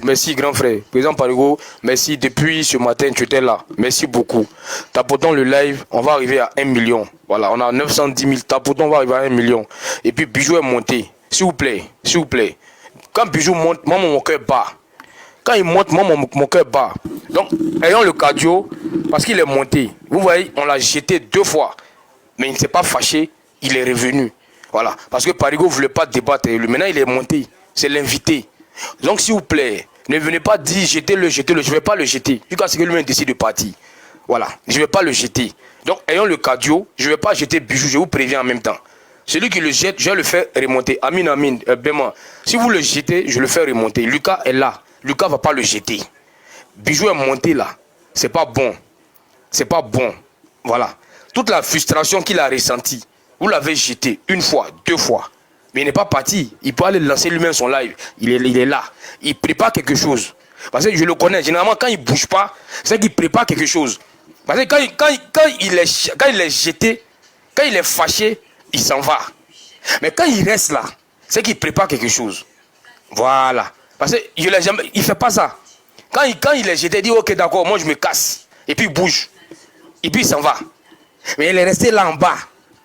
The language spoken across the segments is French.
Merci, grand frère. Président Parigo, merci. Depuis ce matin, tu étais là. Merci beaucoup. Tapotons le live. On va arriver à 1 million. Voilà, on a 910 000. Tapotons, on va arriver à 1 million. Et puis, Bijou est monté. S'il vous plaît. S'il vous plaît. Quand Bijou monte, moi, mon cœur bat. Quand il monte, moi, mon cœur bat. Donc, ayons le cardio, parce qu'il est monté. Vous voyez, on l'a jeté 2 fois. Mais il ne s'est pas fâché. Il est revenu. Voilà. Parce que Parigo ne voulait pas débattre. Maintenant, il est monté. C'est l'invité. Donc, s'il vous plaît, ne venez pas dire jetez-le, jetez-le. Je ne vais pas le jeter. Jusqu'à ce que lui-même décide de partir. Voilà. Je ne vais pas le jeter. Donc, ayons le cardio. Je ne vais pas jeter Bijou. Je vous préviens en même temps. Celui qui le jette, je vais le faire remonter. Amin, Amin, Bema. Si vous le jetez, je le fais remonter. Lucas est là. Lucas ne va pas le jeter. Bijou est monté là. C'est pas bon. C'est pas bon. Voilà. Toute la frustration qu'il a ressentie, vous l'avez jeté 1 fois, 2 fois. Mais il n'est pas parti. Il peut aller lancer lui-même son live. Il est là. Il prépare quelque chose. Parce que je le connais. Généralement, quand il ne bouge pas, c'est qu'il prépare quelque chose. Parce que quand il est jeté, quand il est fâché, il s'en va. Mais quand il reste là, c'est qu'il prépare quelque chose. Voilà. Parce qu'il ne fait pas ça. Quand il est jeté, il dit ok, d'accord, moi je me casse. Et puis il bouge. Et puis il s'en va. Mais il est resté là en bas.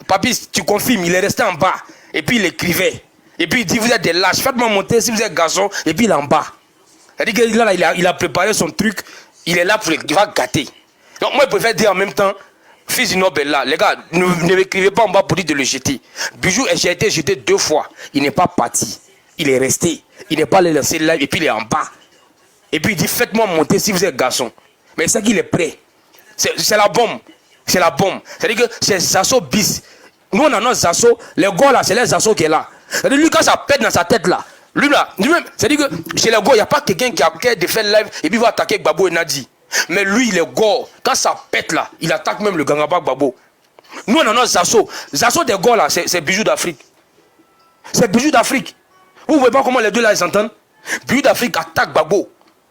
Papi, tu confirmes, il est resté en bas. Et puis il écrivait. Et puis il dit, vous êtes des lâches, faites-moi monter si vous êtes garçon. Et puis il est en bas. C'est-à-dire que là, il a préparé son truc. Il est là pour il va gâter. Donc moi, je préfère dire en même temps, fils du Nobel là, les gars, ne m'écrivez pas en bas pour dire de le jeter. Bijou a été jeté 2 fois. Il n'est pas parti. Il est resté. Il n'est pas allé lancer le live. Et puis il est en bas. Et puis il dit, faites-moi monter si vous êtes garçon. Mais c'est qu'il est prêt. C'est la bombe. C'est la bombe. C'est-à-dire que c'est Zasso bis. Nous, on a nos assos. Les gars là, c'est les assos qui est là. C'est-à-dire lui, quand ça pète dans sa tête là, lui-même, c'est-à-dire que chez les gars, il n'y a pas quelqu'un qui a cœur de faire live et puis va attaquer Gbagbo et Nadi. Mais lui, les gars, quand ça pète là, il attaque même le Gangaba Gbagbo. Nous, on a nos assos. Les assos des gars là, c'est Bijou d'Afrique. C'est Bijou d'Afrique. Vous ne voyez pas comment les deux là, ils s'entendent? Bijou d'Afrique attaque Gbagbo.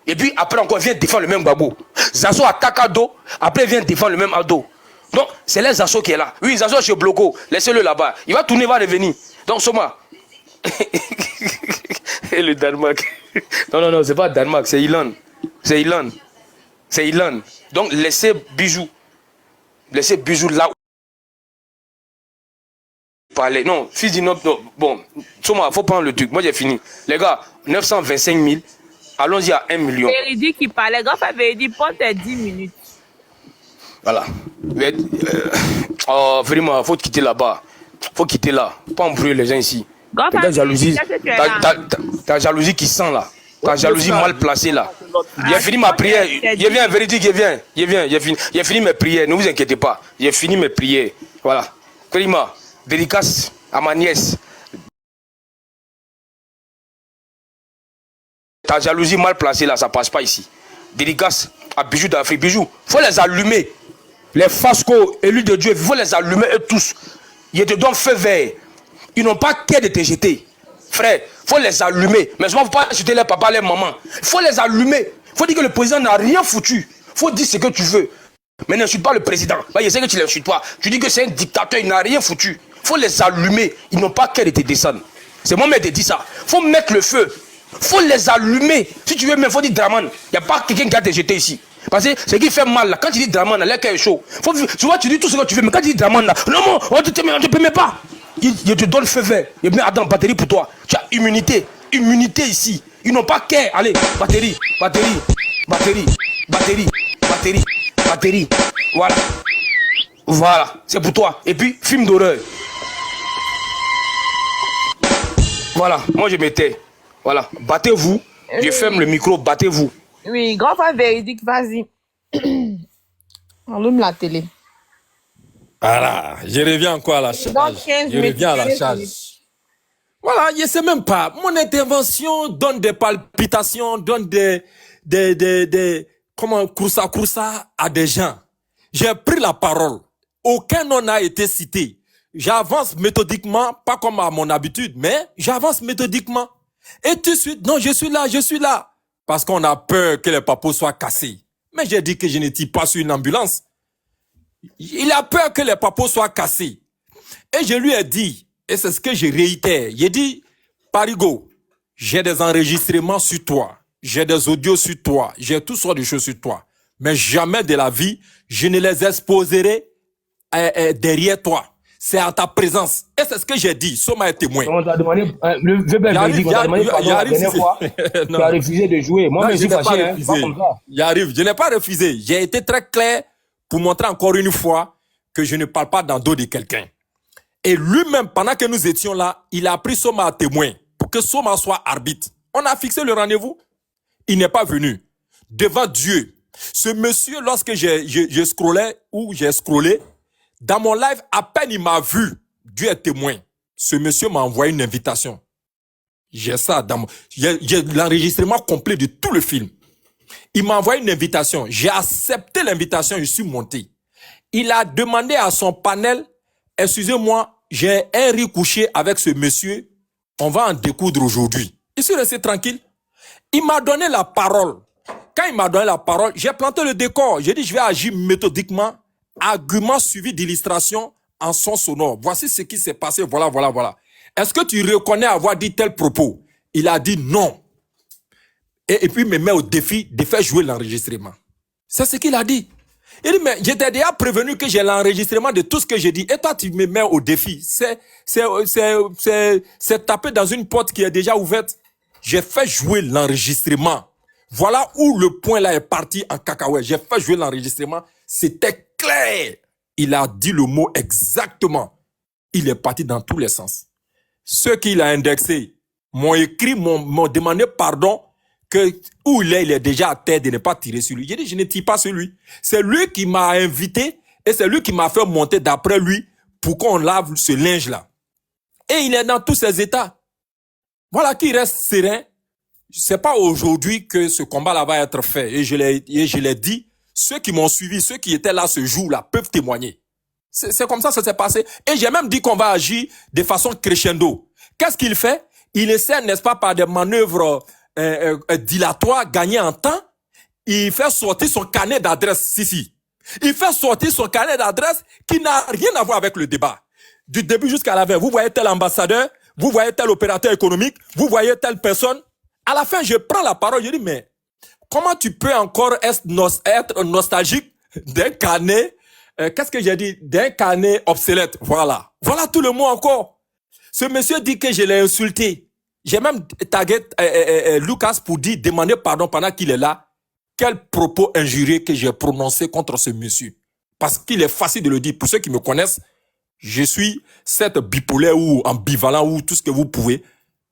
Et puis après encore, vient défendre le même Gbagbo. Zasso attaque Ado, après vient défendre le même Ado. Donc, c'est les Zasso qui est là. Oui, Zasso chez Bloco, laissez-le là-bas. Il va tourner, il va revenir. Donc, Soma. Et le Danemark. Non, c'est pas Danemark, c'est Ilan. C'est Ilan. C'est Ilan. Donc, laissez Bijou. Laissez Bijou là où parler. Non, fils du non. Bon, Soma, il faut prendre le truc. Moi, j'ai fini. Les gars, 925 000. Allons-y à 1 million. Véridique qui parlait. Grand frère Véridique, prends tes 10 minutes. Voilà. Vraiment, il faut quitter là-bas. Il faut quitter là. Pas embrouiller les gens ici. Ta jalousie, ta jalousie qui sent là. Ta jalousie mal placée là. J'ai fini ma prière. Je viens, véridique, je viens. J'ai fini mes prières. Ne vous inquiétez pas. J'ai fini mes prières. Voilà. Krima, dédicace à ma nièce. Ta jalousie mal placée là, ça passe pas ici. Dédicace à Bijou d'Afrique. Bijou, faut les allumer. Les Fasco, élus de Dieu, il faut les allumer eux tous. Ils te donnent feu vert. Ils n'ont pas qu'à de te jeter. Frère, il faut les allumer. Mais souvent, il ne faut pas jeter les papas, les mamans. Il faut les allumer. Il faut dire que le président n'a rien foutu. Il faut dire ce que tu veux. Mais n'insulte pas le président. Je sais que tu ne l'insultes pas. Tu dis que c'est un dictateur, il n'a rien foutu. Il faut les allumer. Ils n'ont pas qu'à de te descendre. C'est moi qui te dis ça. Il faut mettre le feu. Il faut les allumer. Si tu veux, il faut dire Draman. Il n'y a pas quelqu'un qui a te jeter ici. Parce que ce qui fait mal là, quand tu dis Draman, là, l'air est chaud. Tu vois, tu dis tout ce que tu veux, mais quand tu dis Draman là, non, on ne te permet pas. Il te donne feu vert. Il met Adam, batterie pour toi. Tu as immunité. Immunité ici. Ils n'ont pas qu'à. Allez, batterie. Voilà. Voilà. C'est pour toi. Et puis, film d'horreur. Voilà. Moi, je m'étais. Voilà. Battez-vous. Je ferme le micro. Battez-vous. Oui, grand frère Véridique, vas-y. Allume la télé. Voilà, je reviens encore à la charge. Je reviens à la charge. Voilà, je ne sais même pas. Mon intervention donne des palpitations, donne comment, coursa à des gens. J'ai pris la parole. Aucun nom n'a été cité. J'avance méthodiquement, pas comme à mon habitude, mais j'avance méthodiquement. Et tout de suite, non, je suis là. Parce qu'on a peur que les papos soient cassés. Mais j'ai dit que je ne tire pas sur une ambulance. Il a peur que les papos soient cassés. Et je lui ai dit, et c'est ce que je réitère, j'ai dit, Parigo, j'ai des enregistrements sur toi. j'ai des audios sur toi, j'ai toutes sortes de choses sur toi. Mais jamais de la vie, je ne les exposerai derrière toi. C'est à ta présence. Et c'est ce que j'ai dit. Soma est témoin. On t'a demandé, le Weber Belgique, on t'a demandé pardon la dernière fois. Tu as refusé de jouer. Moi, je suis fâché, hein, pas comme ça. J'arrive. Je n'ai pas refusé. J'ai été très clair pour montrer encore une fois que je ne parle pas dans le dos de quelqu'un. Et lui-même, pendant que nous étions là, il a pris Soma à témoin pour que Soma soit arbitre. On a fixé le rendez-vous. Il n'est pas venu. Devant Dieu. Ce monsieur, lorsque j'ai scrollé, dans mon live, à peine il m'a vu. Dieu est témoin. Ce monsieur m'a envoyé une invitation. J'ai ça dans j'ai l'enregistrement complet de tout le film. Il m'a envoyé une invitation. J'ai accepté l'invitation, je suis monté. Il a demandé à son panel, excusez-moi, j'ai un riz couché avec ce monsieur, on va en découdre aujourd'hui. Je suis resté tranquille. Il m'a donné la parole. Quand il m'a donné la parole, j'ai planté le décor. J'ai dit, je vais agir méthodiquement, argument suivi d'illustration en son sonore. Voici ce qui s'est passé, voilà. Est-ce que tu reconnais avoir dit tel propos? Il a dit non. Et puis, il me met au défi de faire jouer l'enregistrement. C'est ce qu'il a dit. Il dit, mais j'étais déjà prévenu que j'ai l'enregistrement de tout ce que j'ai dit. Et toi, tu me mets au défi. C'est taper dans une porte qui est déjà ouverte. J'ai fait jouer l'enregistrement. Voilà où le point là est parti en cacahuète. J'ai fait jouer l'enregistrement. C'était clair. Il a dit le mot exactement. Il est parti dans tous les sens. Ceux qu'il a indexés m'ont écrit, m'ont demandé pardon que où il est déjà à terre de ne pas tirer sur lui. J'ai dit, je ne tire pas sur lui. C'est lui qui m'a invité et c'est lui qui m'a fait monter d'après lui pour qu'on lave ce linge-là. Et il est dans tous ses états. Voilà qu'il reste serein. C'est pas aujourd'hui que ce combat-là va être fait. Et je l'ai dit, ceux qui m'ont suivi, ceux qui étaient là ce jour-là peuvent témoigner. C'est comme ça que ça s'est passé. Et j'ai même dit qu'on va agir de façon crescendo. Qu'est-ce qu'il fait? Il essaie, n'est-ce pas, par des manœuvres dilatoires, gagner en temps. Il fait sortir son carnet d'adresse ici. Il fait sortir son carnet d'adresse qui n'a rien à voir avec le débat. Du début jusqu'à la fin, vous voyez tel ambassadeur, vous voyez tel opérateur économique, vous voyez telle personne. À la fin, je prends la parole, je dis, mais comment tu peux encore être nostalgique d'un carnet, qu'est-ce que j'ai dit? D'un carnet obsolète. Voilà. Voilà tout le mot encore. Ce monsieur dit que je l'ai insulté. J'ai même tagué Lucas pour demander pardon pendant qu'il est là. Quel propos injurieux que j'ai prononcé contre ce monsieur. Parce qu'il est facile de le dire. Pour ceux qui me connaissent, je suis cette bipolaire ou ambivalent ou tout ce que vous pouvez,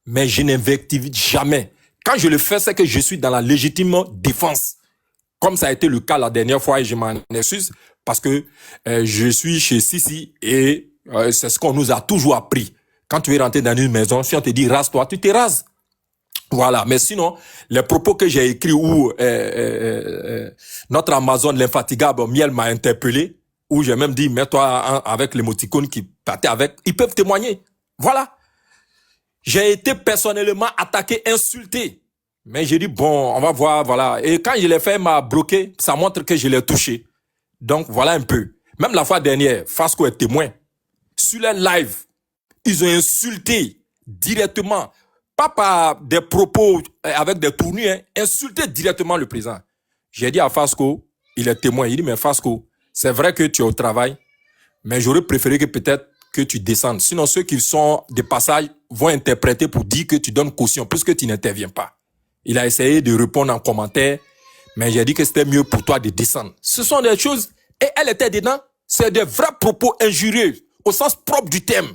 mais je n'invective jamais. Quand je le fais, c'est que je suis dans la légitime défense. Comme ça a été le cas la dernière fois et je m'en excuse parce que je suis chez Sissi et c'est ce qu'on nous a toujours appris. Quand tu es rentré dans une maison, si on te dit rase-toi, tu te rases. Voilà. Mais sinon, les propos que j'ai écrits où notre Amazon, l'infatigable Miel m'a interpellé, où j'ai même dit mets-toi avec l'émoticône qui partait avec, ils peuvent témoigner. Voilà. J'ai été personnellement attaqué, insulté. Mais j'ai dit, bon, on va voir, voilà. Et quand je l'ai fait, il m'a bloqué. Ça montre que je l'ai touché. Donc, voilà un peu. Même la fois dernière, Fasco est témoin. Sur les lives, ils ont insulté directement. Pas par des propos avec des tournures, hein, insulté directement le président. J'ai dit à Fasco, il est témoin. Il dit, mais Fasco, c'est vrai que tu es au travail, mais j'aurais préféré que peut-être que tu descendes. Sinon, ceux qui sont de passage vont interpréter pour dire que tu donnes caution, puisque tu n'interviens pas. Il a essayé de répondre en commentaire, mais j'ai dit que c'était mieux pour toi de descendre. Ce sont des choses, et elle était dedans, c'est des vrais propos injurieux, au sens propre du thème.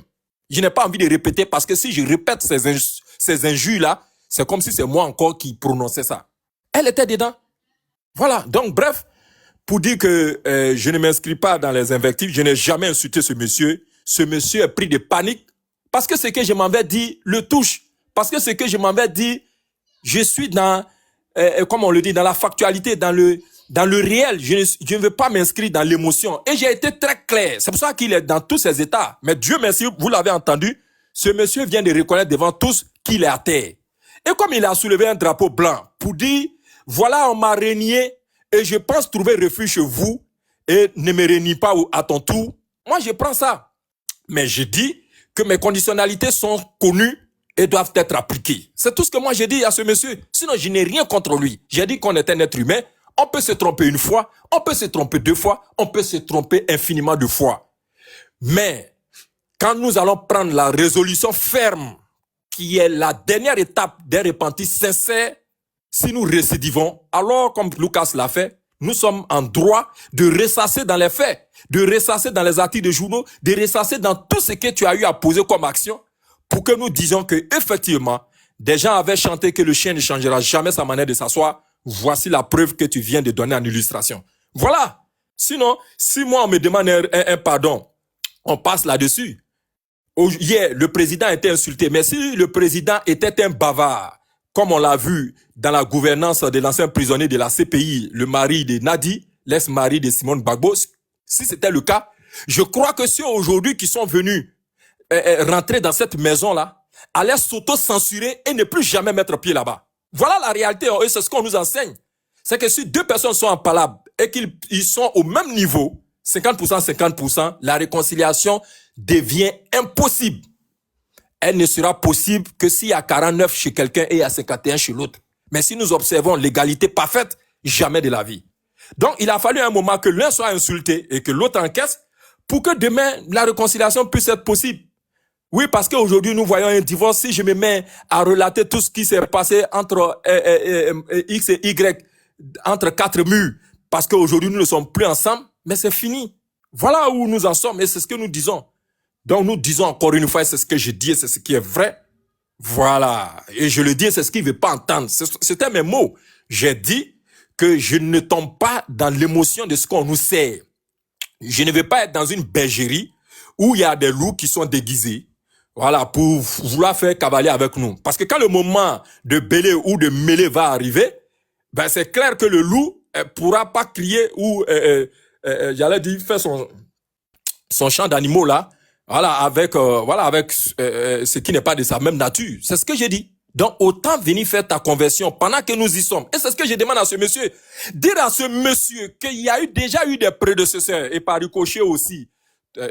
Je n'ai pas envie de répéter, parce que si je répète ces injures-là, c'est comme si c'est moi encore qui prononçais ça. Elle était dedans. Voilà, donc bref, pour dire que je ne m'inscris pas dans les invectives, je n'ai jamais insulté ce monsieur. Ce monsieur est pris de panique parce que ce que je m'avais dit le touche. Parce que ce que je m'avais dit, je suis dans, comme on le dit, dans la factualité, dans le réel. Je ne veux pas m'inscrire dans l'émotion. Et j'ai été très clair. C'est pour ça qu'il est dans tous ses états. Mais Dieu merci, vous l'avez entendu, ce monsieur vient de reconnaître devant tous qu'il est à terre. Et comme il a soulevé un drapeau blanc pour dire, voilà, on m'a renié et je pense trouver refuge chez vous et ne me renie pas à ton tour. Moi, je prends ça. Mais je dis que mes conditionnalités sont connues et doivent être appliquées. C'est tout ce que moi j'ai dit à ce monsieur. Sinon, je n'ai rien contre lui. J'ai dit qu'on est un être humain. On peut se tromper une fois, on peut se tromper deux fois, on peut se tromper infiniment de fois. Mais quand nous allons prendre la résolution ferme, qui est la dernière étape d'un repenti sincère, si nous récidivons, alors comme Lucas l'a fait, nous sommes en droit de ressasser dans les faits, de ressasser dans les articles de journaux, de ressasser dans tout ce que tu as eu à poser comme action pour que nous disions que effectivement, des gens avaient chanté que le chien ne changera jamais sa manière de s'asseoir. Voici la preuve que tu viens de donner en illustration. Voilà. Sinon, si moi on me demande un pardon, on passe là-dessus. Hier, le président était insulté, mais si le président était un bavard, comme on l'a vu dans la gouvernance de l'ancien prisonnier de la CPI, le mari de Nadi, l'ex-mari de Simone Gbagbo, si c'était le cas, je crois que ceux aujourd'hui qui sont venus rentrer dans cette maison-là allaient s'auto-censurer et ne plus jamais mettre pied là-bas. Voilà la réalité, et c'est ce qu'on nous enseigne. C'est que si deux personnes sont en palabre et qu'ils sont au même niveau, 50%, 50%, la réconciliation devient impossible. Elle ne sera possible que s'il y a 49 chez quelqu'un et il y a 51 chez l'autre. Mais si nous observons l'égalité parfaite, jamais de la vie. Donc, il a fallu un moment que l'un soit insulté et que l'autre encaisse pour que demain, la réconciliation puisse être possible. Oui, parce qu'aujourd'hui, nous voyons un divorce. Si je me mets à relater tout ce qui s'est passé entre X et Y, entre quatre murs, parce qu'aujourd'hui, nous ne sommes plus ensemble, mais c'est fini. Voilà où nous en sommes et c'est ce que nous disons. Donc, nous disons encore une fois, c'est ce que je dis et c'est ce qui est vrai. Voilà. Et je le dis, c'est ce qu'il ne veut pas entendre. C'était mes mots. J'ai dit que je ne tombe pas dans l'émotion de ce qu'on nous sert. Je ne vais pas être dans une bergerie où il y a des loups qui sont déguisés. Voilà, pour vouloir faire cavalier avec nous. Parce que quand le moment de bêler ou de mêler va arriver, ben c'est clair que le loup pourra pas crier ou, j'allais dire, faire son chant d'animaux là, voilà, avec ce qui n'est pas de sa même nature. C'est ce que j'ai dit. Donc, autant venir faire ta conversion pendant que nous y sommes. Et c'est ce que je demande à ce monsieur. Dire à ce monsieur qu'il y a déjà eu des prédécesseurs, et par ricochet aussi,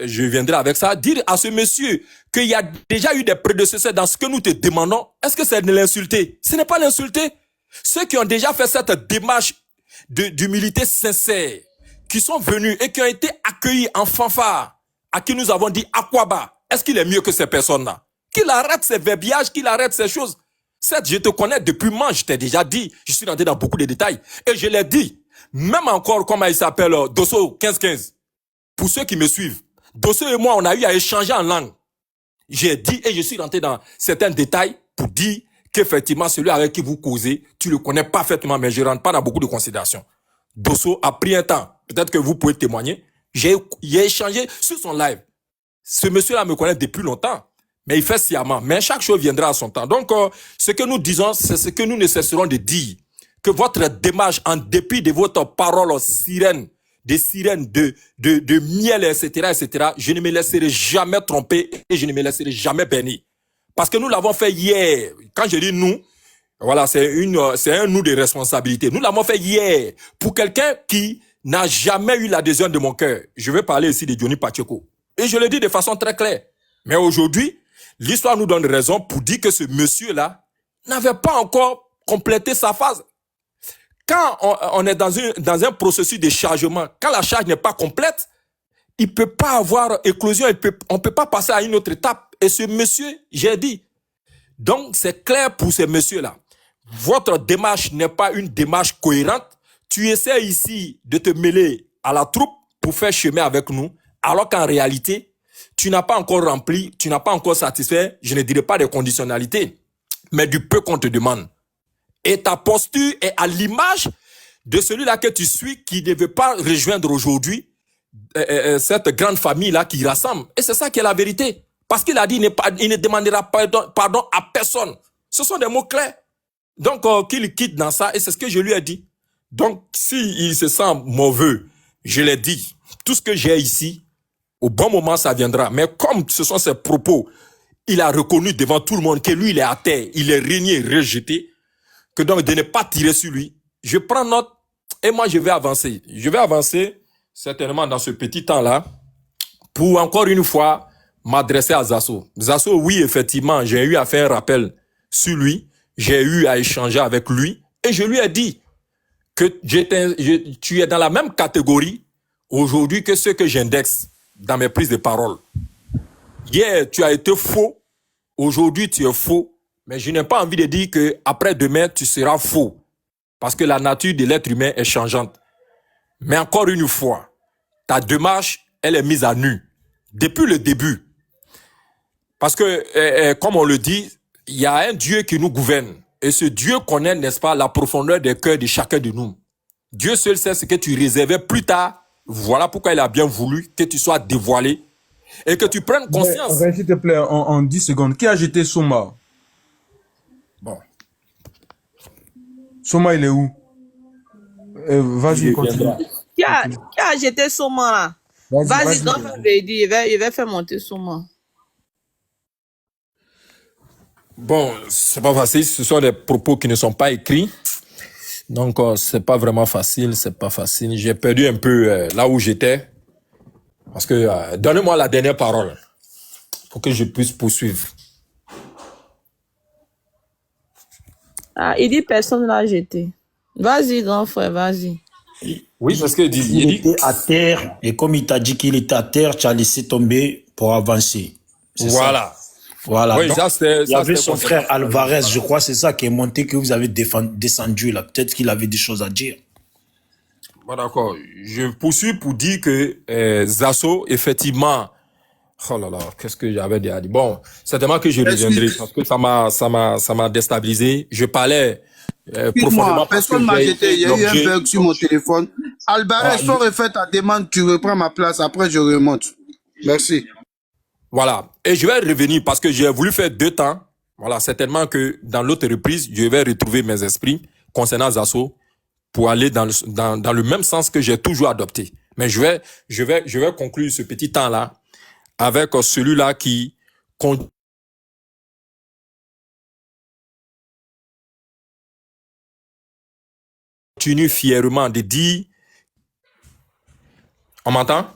je viendrai avec ça, dire à ce monsieur qu'il y a déjà eu des prédécesseurs dans ce que nous te demandons, est-ce que c'est de l'insulter? Ce n'est pas l'insulter. Ceux qui ont déjà fait cette démarche d'humilité sincère, qui sont venus et qui ont été accueillis en fanfare, à qui nous avons dit Aquaba, est-ce qu'il est mieux que ces personnes-là? Qu'il arrête ces verbiages, qu'il arrête ces choses. Certes, je te connais depuis moi, je t'ai déjà dit, je suis rentré dans beaucoup de détails, et je l'ai dit, même encore, comment il s'appelle, Dosso 1515, pour ceux qui me suivent, Dosso et moi, on a eu à échanger en langue. J'ai dit, et je suis rentré dans certains détails pour dire qu'effectivement, celui avec qui vous causez, tu le connais parfaitement, mais je ne rentre pas dans beaucoup de considérations. Dosso a pris un temps. Peut-être que vous pouvez témoigner. J'ai échangé sur son live. Ce monsieur-là me connaît depuis longtemps, mais il fait sciemment. Mais chaque chose viendra à son temps. Donc, ce que nous disons, c'est ce que nous ne cesserons de dire. Que votre démarche, en dépit de votre parole sirène, des sirènes de miel, etc., etc., je ne me laisserai jamais tromper et je ne me laisserai jamais bénir. Parce que nous l'avons fait hier. Quand je dis nous, voilà, c'est un nous de responsabilité. Nous l'avons fait hier pour quelqu'un qui n'a jamais eu l'adhésion de mon cœur. Je vais parler ici de Johnny Pacheco. Et je le dis de façon très claire. Mais aujourd'hui, l'histoire nous donne raison pour dire que ce monsieur-là n'avait pas encore complété sa phase. Quand on est dans un processus de chargement, quand la charge n'est pas complète, il peut pas avoir éclosion, on peut pas passer à une autre étape. Et ce monsieur, j'ai dit. Donc, c'est clair pour ces messieurs-là. Votre démarche n'est pas une démarche cohérente. Tu essaies ici de te mêler à la troupe pour faire chemin avec nous, alors qu'en réalité, tu n'as pas encore rempli, tu n'as pas encore satisfait, je ne dirais pas des conditionnalités, mais du peu qu'on te demande. Et ta posture est à l'image de celui-là que tu suis, qui ne veut pas rejoindre aujourd'hui cette grande famille-là qui rassemble. Et c'est ça qui est la vérité. Parce qu'il a dit, il ne demandera pardon à personne. Ce sont des mots clairs. Donc, qu'il quitte dans ça, et c'est ce que je lui ai dit. Donc, s'il se sent mauvais, je l'ai dit, tout ce que j'ai ici, au bon moment, ça viendra. Mais comme ce sont ses propos, il a reconnu devant tout le monde que lui, il est à terre, il est régné, rejeté, que donc de ne pas tirer sur lui. Je prends note et moi, je vais avancer. Je vais avancer certainement dans ce petit temps-là pour encore une fois m'adresser à Zasso. Zasso, oui, effectivement, j'ai eu à faire un rappel sur lui. J'ai eu à échanger avec lui. Et je lui ai dit que tu es dans la même catégorie aujourd'hui que ceux que j'indexe dans mes prises de parole. Hier, tu as été faux. Aujourd'hui, tu es faux. Mais je n'ai pas envie de dire que après demain, tu seras faux. Parce que la nature de l'être humain est changeante. Mais encore une fois, ta démarche, elle est mise à nu. Depuis le début. Parce que, comme on le dit, il y a un Dieu qui nous gouverne. Et ce Dieu connaît, n'est-ce pas, la profondeur des cœurs de chacun de nous. Dieu seul sait ce que tu réservais plus tard. Voilà pourquoi il a bien voulu que tu sois dévoilé et que tu prennes conscience. Ouais, s'il te plaît, en 10 secondes. Qui a jeté Soma? Bon. Soma, il est où? Vas-y, continue. Qui a jeté Soma là? Vas-y, donc, il va faire monter Soma. Bon, c'est pas facile. Ce sont des propos qui ne sont pas écrits. Donc, c'est pas vraiment facile. C'est pas facile. J'ai perdu un peu là où j'étais. Parce que, donnez-moi la dernière parole pour que je puisse poursuivre. Ah, il dit personne l'a jeté. Vas-y, grand frère, vas-y. Oui, parce que il était à terre et comme il t'a dit qu'il était à terre, tu as laissé tomber pour avancer. Voilà. Ça. Voilà. Oui, donc, il y avait son frère Alvarez, je crois, c'est ça qui est monté, que vous avez descendu là. Peut-être qu'il avait des choses à dire. Bon, d'accord. Je poursuis pour dire que Zasso, effectivement, oh là là, qu'est-ce que j'avais déjà dit. Bon, certainement que je reviendrai parce que ça m'a déstabilisé. Je parlais profondément. Personne m'a jeté. Il y a eu un bug sur mon téléphone. Alvarez, faut refaire ta demande. Tu reprends ma place. Après, je remonte. Merci. Voilà. Et je vais revenir parce que j'ai voulu faire 2 temps. Voilà. Certainement que dans l'autre reprise, je vais retrouver mes esprits concernant Zasso pour aller dans le même sens que j'ai toujours adopté. Mais je vais conclure ce petit temps-là avec celui-là qui continue fièrement de dire, on m'entend?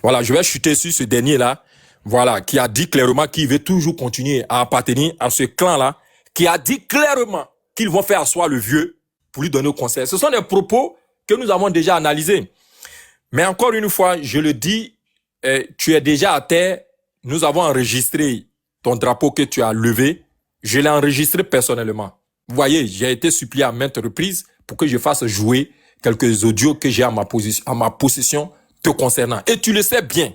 Voilà, je vais chuter sur ce dernier-là, voilà, qui a dit clairement qu'il veut toujours continuer à appartenir à ce clan-là, qui a dit clairement qu'ils vont faire asseoir le vieux pour lui donner conseil. Ce sont des propos que nous avons déjà analysés. Mais encore une fois, je le dis, tu es déjà à terre. Nous avons enregistré ton drapeau que tu as levé. Je l'ai enregistré personnellement. Vous voyez, j'ai été supplié à maintes reprises pour que je fasse jouer quelques audios que j'ai à ma possession te concernant. Et tu le sais bien.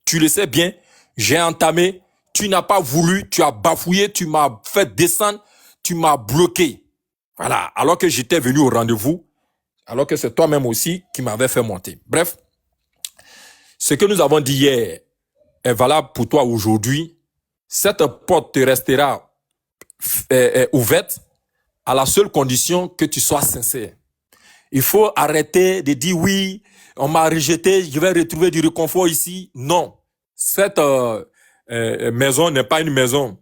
Tu le sais bien. J'ai entamé. Tu n'as pas voulu. Tu as bafouillé. Tu m'as fait descendre. Tu m'as bloqué. Voilà. Alors que j'étais venu au rendez-vous. Alors que c'est toi-même aussi qui m'avais fait monter. Bref. Ce que nous avons dit hier est valable pour toi aujourd'hui. Cette porte te restera ouverte à la seule condition que tu sois sincère. Il faut arrêter de dire oui, on m'a rejeté, je vais retrouver du réconfort ici. Non. Cette maison n'est pas une maison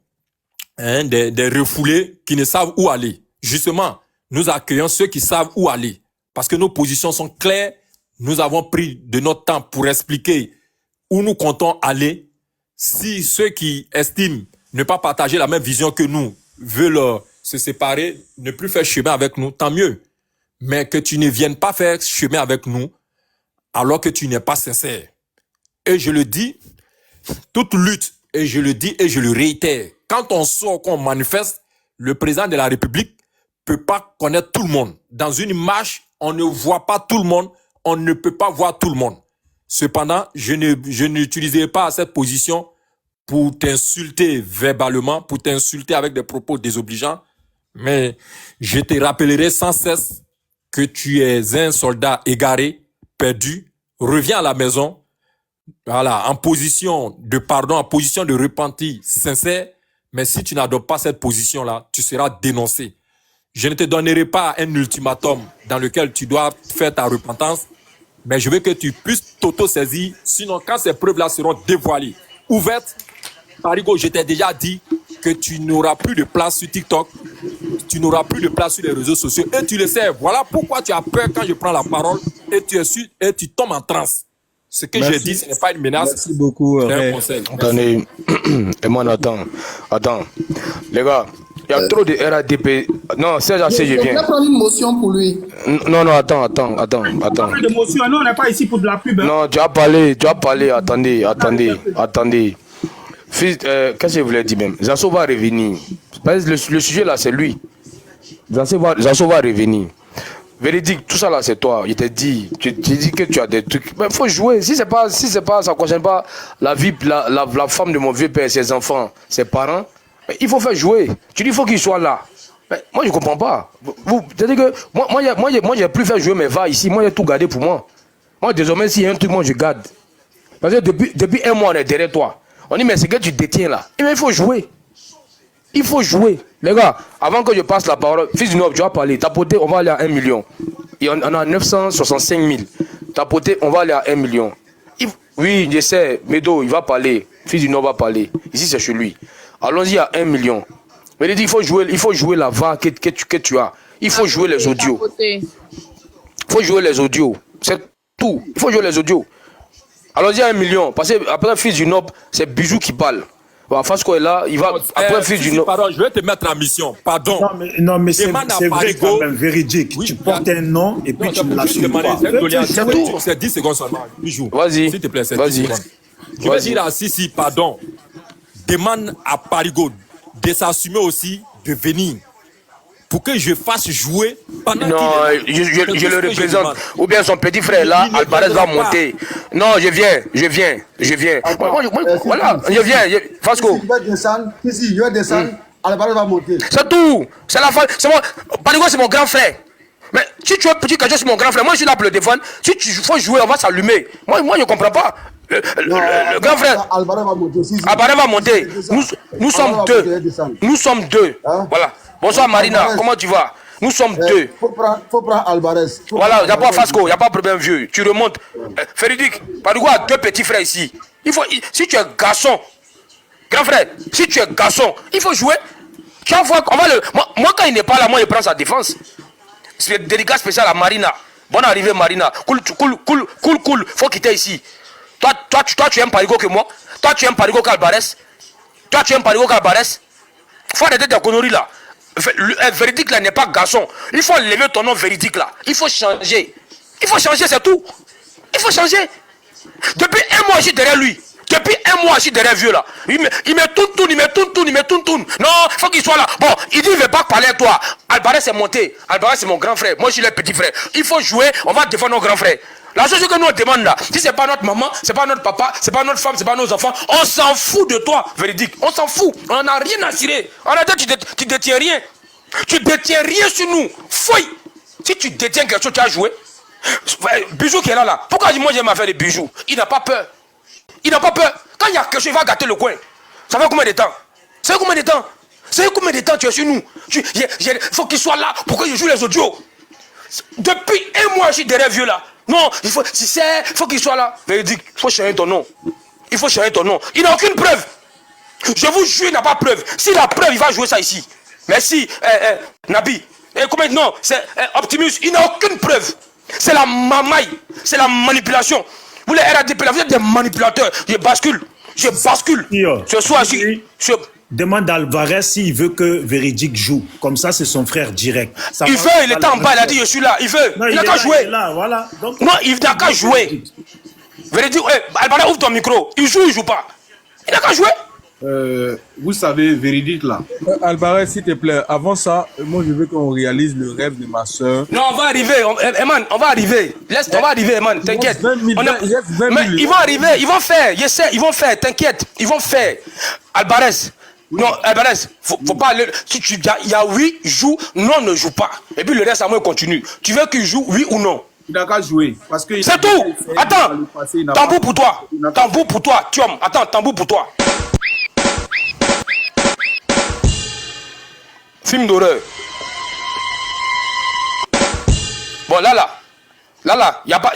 des refoulés qui ne savent où aller. Justement, nous accueillons ceux qui savent où aller. Parce que nos positions sont claires. Nous avons pris de notre temps pour expliquer où nous comptons aller. Si ceux qui estiment ne pas partager la même vision que nous veulent se séparer, ne plus faire chemin avec nous, tant mieux. Mais que tu ne viennes pas faire chemin avec nous alors que tu n'es pas sincère. Et je le dis, toute lutte, et je le dis et je le réitère, quand on sort, qu'on manifeste, le président de la République peut pas connaître tout le monde. Dans une marche, on ne voit pas tout le monde, on ne peut pas voir tout le monde. Cependant, je n'utiliserai pas cette position pour t'insulter verbalement, pour t'insulter avec des propos désobligeants, mais je te rappellerai sans cesse que tu es un soldat égaré, perdu, reviens à la maison, voilà, en position de pardon, en position de repenti sincère, mais si tu n'adoptes pas cette position-là, tu seras dénoncé. Je ne te donnerai pas un ultimatum dans lequel tu dois faire ta repentance, mais je veux que tu puisses t'auto-saisir, sinon quand ces preuves-là seront dévoilées, ouvertes, Parigo, je t'ai déjà dit que tu n'auras plus de place sur TikTok, tu n'auras plus de place sur les réseaux sociaux, et tu le sais, voilà pourquoi tu as peur quand je prends la parole, et tu tombes en transe. Ce que j'ai dit, ce n'est pas une menace. Merci beaucoup. C'est un Ray. conseil. Attendez, Eman, attends. Les gars, il y a trop de RADP. Non, Serge AC, je Je vais viens. prendre une motion pour lui. Non, attends. De motion, nous, on n'est pas ici pour de la pub. Hein. Non, tu as parlé, attendez. Fils, qu'est-ce que je voulais dire même? Zasso va revenir. Parce que le sujet là, c'est lui. Zasso va revenir. Véridique, tout ça là, c'est toi. Il t'a dit, tu dis que tu as des trucs. Mais il faut jouer. Si c'est pas, ça ne concerne pas la vie, la femme de mon vieux père, ses enfants, ses parents, mais il faut faire jouer. Tu dis, il faut qu'il soit là. Mais moi, je ne comprends pas. C'est-à-dire que moi, j'ai plus fait jouer mes va ici. Moi, j'ai tout gardé pour moi. Moi, désormais, s'il y a un truc, moi, je garde. Parce que depuis un mois, on est derrière toi. On dit, mais c'est que tu détiens là. Et bien, il faut jouer. Il faut jouer. Les gars, avant que je passe la parole, fils du Nord, tu vas parler. Tapoter, on va aller à 1 million. Et on a 965 000. Tapoter, on va aller à 1 million. Oui, je sais, Medo, il va parler. Fils du Nord va parler. Ici, c'est chez lui. Allons-y à 1 million. Mais il dit, il faut jouer la VA que tu as. Il faut jouer les audios. Il faut jouer les audios. C'est tout. Il faut jouer les audios. Allons-y à 1 million. Parce que après, fils du Nord, c'est Bijou qui parle. Bon, Fasco est là, il va. Après, fils du Nord. Pardon, je vais te mettre en mission. Pardon. Non, mais c'est Demande à vrai Parigo. quand même, véridique. Oui, tu portes un nom et puis Non, tu ne l'assumes pas. C'est tout. C'est 10 secondes seulement. Bijou. Vas-y. S'il te plaît, c'est 10 Vas-y. secondes. Je vais dire à Sissi, pardon. Demande à Parigo de s'assumer aussi de venir. Pour que je fasse jouer pendant Non, qu'il est là. je le représente. Ou bien son petit frère là, Alvarez va monter. Non, je viens. Voilà, je viens. Fasco. Il va descendre. Ici, il va descendre. Alvarez va monter. C'est tout. C'est la fin. C'est moi. Parigo, c'est mon grand frère. Mais si tu es petit caché, c'est mon grand frère. Moi, je suis là pour le défendre. Si tu faut jouer, on va s'allumer. Moi, je ne comprends pas. Le grand frère. Alvarez va monter. Alvarez va monter. Nous sommes deux. Nous sommes deux. Hein? Voilà. Bonsoir Marina, Alvarez. comment tu vas? Nous sommes deux. Faut prendre Alvarez. Voilà, il n'y a pas Fasco, il n'y a pas de problème vieux. Tu remontes. Féridique, Parigo a deux petits frères ici. Si tu es garçon, grand frère, si tu es garçon, il faut jouer. Chaque fois qu'on va le. Moi, quand il n'est pas là, moi, je prends sa défense. C'est dédicace spécial à Marina. Bonne arrivée, Marina. Cool. Faut quitter ici. Toi, tu aimes Parigo que moi. Toi, tu aimes Parigo qu'Alvarez. Faut arrêter des conneries là. Véridique là n'est pas garçon. Il faut lever ton nom véridique là. Il faut changer. C'est tout. Il faut changer. Depuis un mois, je suis derrière lui. Depuis un mois, je suis derrière vieux là. Il me tourne. Non, il faut qu'il soit là. Bon, il dit il ne veut pas parler à toi. Alvarez est monté. Alvarez c'est mon grand frère. Moi, je suis le petit frère. Il faut jouer. On va défendre nos grands frères. La chose que nous on demande là, si c'est pas notre maman, c'est pas notre papa, c'est pas notre femme, c'est pas nos enfants, on s'en fout de toi, véridique. On s'en fout. On n'a rien à cirer. En réalité, tu détiens rien. Tu détiens rien sur nous. Fouille. Si tu détiens quelque chose, tu as joué. Bijou qui est là. Pourquoi moi j'aime faire des bijoux? Il n'a pas peur. Quand il y a quelque chose, il va gâter le coin. Ça fait combien de temps? Combien de temps tu es sur nous? Il faut qu'il soit là pour que je joue les audios. Depuis un mois, je suis derrière vieux là. Non, il faut qu'il soit là. Véridique, il faut changer ton nom. Il n'a aucune preuve. Je vous jure, il n'a pas preuve. S'il a preuve, il va jouer ça ici. Merci, Nabi. Comment non, c'est Optimus, il n'a aucune preuve. C'est la mamaille, c'est la manipulation. Vous les RADP, vous êtes des manipulateurs. Je bascule. Ce soir, Demande à Alvarez s'il veut que Véridique joue. Comme ça, c'est son frère direct. Il était en bas, il a dit je suis là. Il veut. Non, il n'a qu'à jouer. Il est là, voilà. Donc, non, il n'a qu'à jouer. Véridique, Alvarez, ouvre ton micro. Il joue pas. Il n'a qu'à jouer. Vous savez, véridique là. Alvarez, s'il te plaît, avant ça, moi je veux qu'on réalise le rêve de ma soeur. Non, on va arriver, Eman, on va arriver. On va arriver, Eman, t'inquiète. Mais ils vont arriver, ils vont faire, ils vont faire, t'inquiète, ils vont faire. Alvarez, non, Alvarez, faut pas aller. Si il y a oui, joue, non, ne joue pas. Et puis le reste, à moi, continue. Tu veux qu'il joue, oui ou non? Il n'a qu'à jouer. C'est tout. Attends, tambour pour toi. Tiom, attends, tambour pour toi. Film d'horreur. Bon, là, y a pas.